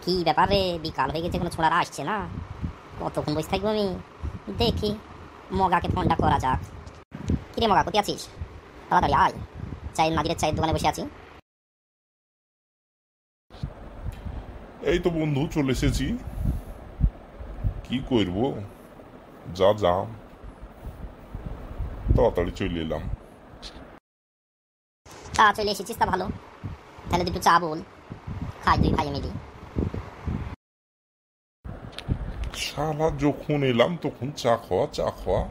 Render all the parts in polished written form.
কি ব্যাপার রে, বিকাল হয়ে গেছে, কোনো ছোড়ারা আসছে না। কতক্ষণ বসে থাকবো আমি? দেখি মগাকে ফোনটা করা যাক। কিরে মগা, কোথায় আছিস? তাড়াতাড়ি আয়, নাদিরের চায়ের দোকানে বসে আছি। এই তো বন্ধু চলে এসেছি। কি করব, যা যাম, তাড়াতাড়ি চলে এলাম। তা চলে এসেছিস, তা ভালো। তাহলে দুটো চা বল, খাই দুই ভাই মিলি। শালা যখন এলাম তখন চা খাওয়া চা খাওয়া।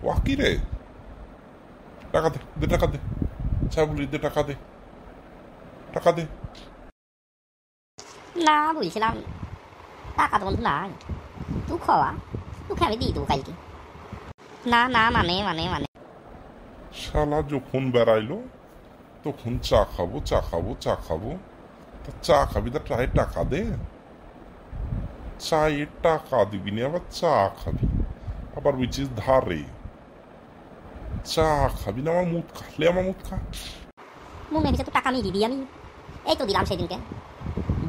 ওয়া কি রে, টাকা দে, দে টাকা দে। চা বলি, দে টাকা দে, টাকা দে। না বলছিলাম টাকা তো বন্ধু নাই, তুই খাওয়া, তোকে আমি দিয়ে দেবো কালকে। না না, মানে মানে মানে শালা যখন বেড়াইলো তখন চা খাবো চা খাবো চা খাবো। তা চা খাবি, তা চায়ের টাকা দে। চায়ের টাকা দিবি না, আবার চা খাবি, আবার বলছিস ধারে। চা খাবি না, আমার মুখ খালে আমার মুখ খা। মনে হয়েছে তো টাকা আমি দিবি। আমি এই তো দিলাম সেদিনকে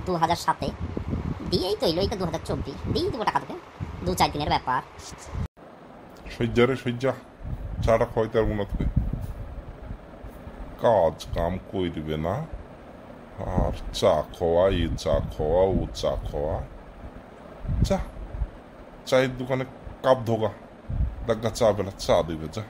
2007-এ, দিয়েই তো এলো, এই তো 2024 দিয়ে দেবো টাকা তোকে, 2-4 দিনের ব্যাপার। সজ্জা রে সজ্জা, চাটা খাওয়াইতে পারবো না তোকে। কাজ কাম করবে না, আর চা খাওয়া, এ চা খাওয়া, ও চা খাওয়া। চা চায়ের দোকানে কাপ ধোগা, দেখা চা বেলা চা দেবে, যা।